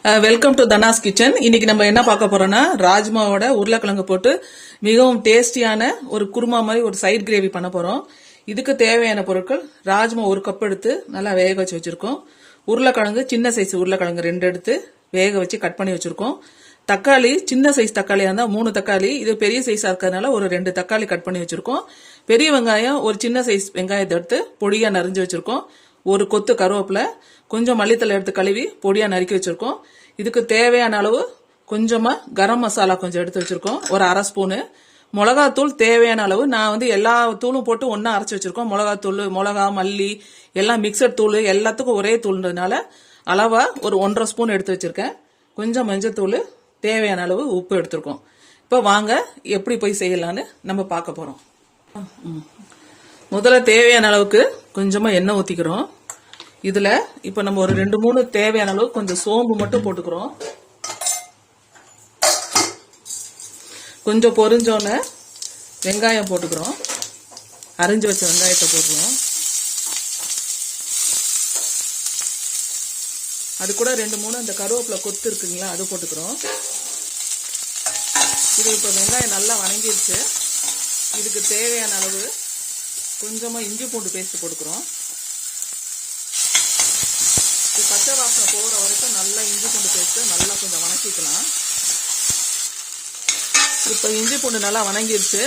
Welcome to தனாஸ் kitchen. இன்னைக்கு நம்ம என்ன பார்க்க போறோம்னா ராஜ்மாவோட உருளைக்கிழங்கு போட்டு மிகவும் டேஸ்டியான ஒரு குருமா மாதிரி ஒரு சைட் கிரேவி பண்ண போறோம். இதுக்கு தேவையான பொருட்கள் ராஜ்மா ஒரு கப் எடுத்து நல்லா வேக வச்சு வச்சிருக்கோம். உருளைக்கிழங்கு சின்ன சைஸ் உருளைக்கிழங்கு 2 எடுத்து வேக வச்சு கட் பண்ணி வச்சிருக்கோம். தக்காளி சின்ன சைஸ் தக்காளியா இருந்தா 3 தக்காளி, இது பெரிய சைஸா இருக்கிறதுனால ஒரு 2 தக்காளி கட் பண்ணி வச்சிருக்கோம். பெரிய வெங்காயம் ஒரு சின்ன சைஸ் வெங்காயத்தை எடுத்து பொடியா நறுஞ்சு வச்சிருக்கோம். ஒரு கொத்து கருவேப்பிலை, கொஞ்சம் மல்லித்தலை எடுத்து கழுவி பொடியா நறுக்கி வச்சிருக்கோம். இதுக்கு தேவையான அளவு கொஞ்சமா கரம் மசாலா கொஞ்சம் எடுத்து வச்சிருக்கோம், ஒரு 1/2 ஸ்பூனு. மிளகாத்தூள் தேவையான அளவு, நான் வந்து எல்லா தூளும் போட்டு ஒன்னா அரைச்சி வச்சிருக்கோம். மிளகாத்தூள், மிளகா, மல்லி எல்லாம் மிக்சட் தூள், எல்லாத்துக்கும் ஒரே தூள்ன்றதுனால அளவா ஒரு 1.5 ஸ்பூன் எடுத்து வச்சிருக்கேன். கொஞ்சம் மஞ்சத்தூள், தேவையான அளவு உப்பு எடுத்திருக்கோம். இப்போ வாங்க எப்படி போய் செய்யலான்னு நம்ம பார்க்க போறோம். முதல்ல தேவையான அளவுக்கு கொஞ்சமா எண்ணெய் ஊத்திக்கிறோம். இதுல இப்ப நம்ம ஒரு 2-3 தேவையான அளவு கொஞ்சம் சோம்பு மட்டும் போட்டுக்கிறோம். கொஞ்சம் பொரிஞ்சோன்னு வெங்காயம் போட்டுக்கிறோம். அரிஞ்சு வச்ச வெங்காயத்தை போடுறோம். அது கூட 2-3 அந்த கருவேப்பிலை கொத்து இருக்குங்களா, அது போட்டுக்கிறோம். இது இப்ப வெங்காயம் நல்லா வணங்கிருச்சு. இதுக்கு தேவையான அளவு கொஞ்சமா இஞ்சி பூண்டு பேஸ்ட் போட்டுக்கிறோம். பச்சை வாசனை போகிற வரைக்கும் நல்லா இஞ்சி பூண்டு பேஸ்ட் நல்லா கொஞ்சம் வணக்கிக்கலாம். இப்போ இஞ்சி பூண்டு நல்லா வணங்கிருச்சு.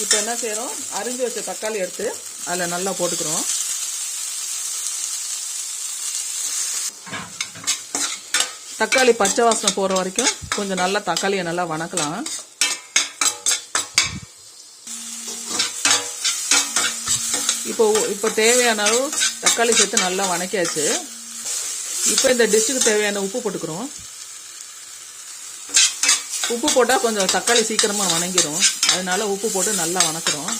இப்போ என்ன செய்யறோம், அரிஞ்சு வச்ச தக்காளி எடுத்து அதில் நல்லா போட்டுக்கிறோம். தக்காளி பச்சை வாசனை போகிற வரைக்கும் கொஞ்சம் நல்லா தக்காளியை நல்லா வணக்கலாம். இப்போ தேவையான அளவு தக்காளி சேர்த்து நல்லா வணக்கியாச்சு. இப்போ இந்த டிஷ்ஷுக்கு தேவையான உப்பு போட்டுக்கிறோம். உப்பு போட்டால் கொஞ்சம் தக்காளி சீக்கிரமா வணங்கிடும், அதனால உப்பு போட்டு நல்லா வணக்குறோம்.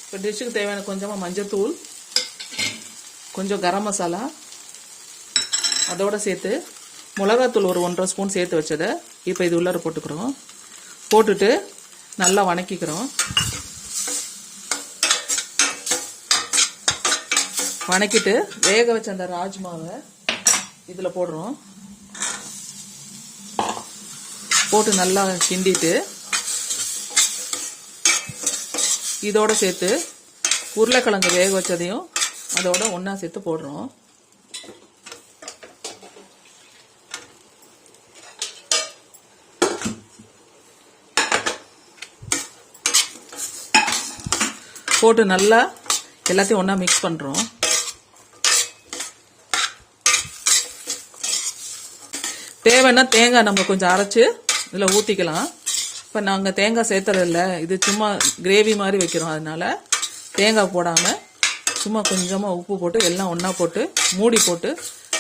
இப்போ டிஷ்ஷுக்கு தேவையான கொஞ்சமா மஞ்சத்தூள், கொஞ்சம் கரம் மசாலா, அதோட சேர்த்து மிளகாத்தூள் ஒரு 1.5 ஸ்பூன் சேர்த்து வச்சதை இப்போ இது உள்ளார போட்டுக்கிறோம். போட்டுட்டு நல்லா வணக்கிக்கிறோம். வணக்கிட்டு வேக வச்ச அந்த ராஜ்மாவை இதில் போடுறோம். போட்டு நல்லா கிண்டிட்டு இதோட சேர்த்து உருளைக்கிழங்கு வேக வச்சதையும் அதோட ஒன்னா சேர்த்து போடுறோம். போட்டு நல்லா எல்லாத்தையும் ஒன்னா மிக்ஸ் பண்றோம். தேவைன்னா தேங்காய் நம்ம கொஞ்சம் அரைச்சு இதில் ஊற்றிக்கலாம். இப்போ நாங்கள் தேங்காய் சேர்த்துறதில்ல, இது சும்மா கிரேவி மாதிரி வைக்கிறோம், அதனால தேங்காய் போடாமல் சும்மா கொஞ்சமாக உப்பு போட்டு எல்லாம் ஒன்றா போட்டு மூடி போட்டு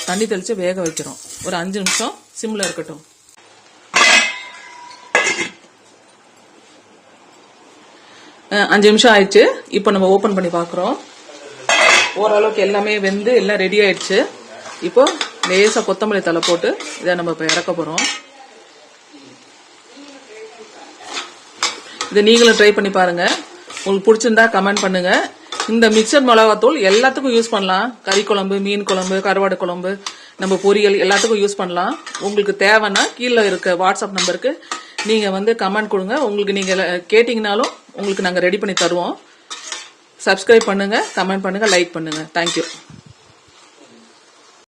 தண்ணி தெளித்து வேக வைக்கிறோம். ஒரு 5 நிமிஷம் சிம்மில் இருக்கட்டும். அஞ்சு நிமிஷம் ஆயிடுச்சு. இப்போ நம்ம ஓப்பன் பண்ணி பார்க்குறோம். ஓரளவுக்கு எல்லாமே வெந்து எல்லாம் ரெடி ஆயிடுச்சு. இப்போ லேசா கொத்தமல்லி தலை போட்டு இதை நம்ம இப்போ இறக்க போறோம். இதை நீங்களும் ட்ரை பண்ணி பாருங்க. உங்களுக்கு பிடிச்சிருந்தா கமெண்ட் பண்ணுங்க. இந்த மிக்சர் மிளகாத்தூள் எல்லாத்துக்கும் யூஸ் பண்ணலாம். கறி குழம்பு, மீன் குழம்பு, கருவாடு குழம்பு, நம்ம பொரியல் எல்லாத்துக்கும் யூஸ் பண்ணலாம். உங்களுக்கு தேவைன்னா கீழே இருக்க வாட்ஸ்அப் நம்பருக்கு நீங்க வந்து கமெண்ட் கொடுங்க. உங்களுக்கு நீங்க கேட்டீங்கனாலும் உங்களுக்கு நாங்கள் ரெடி பண்ணி தருவோம். சப்ஸ்கிரைப் பண்ணுங்க, கமெண்ட் பண்ணுங்க, லைக் பண்ணுங்க. தேங்க்யூ.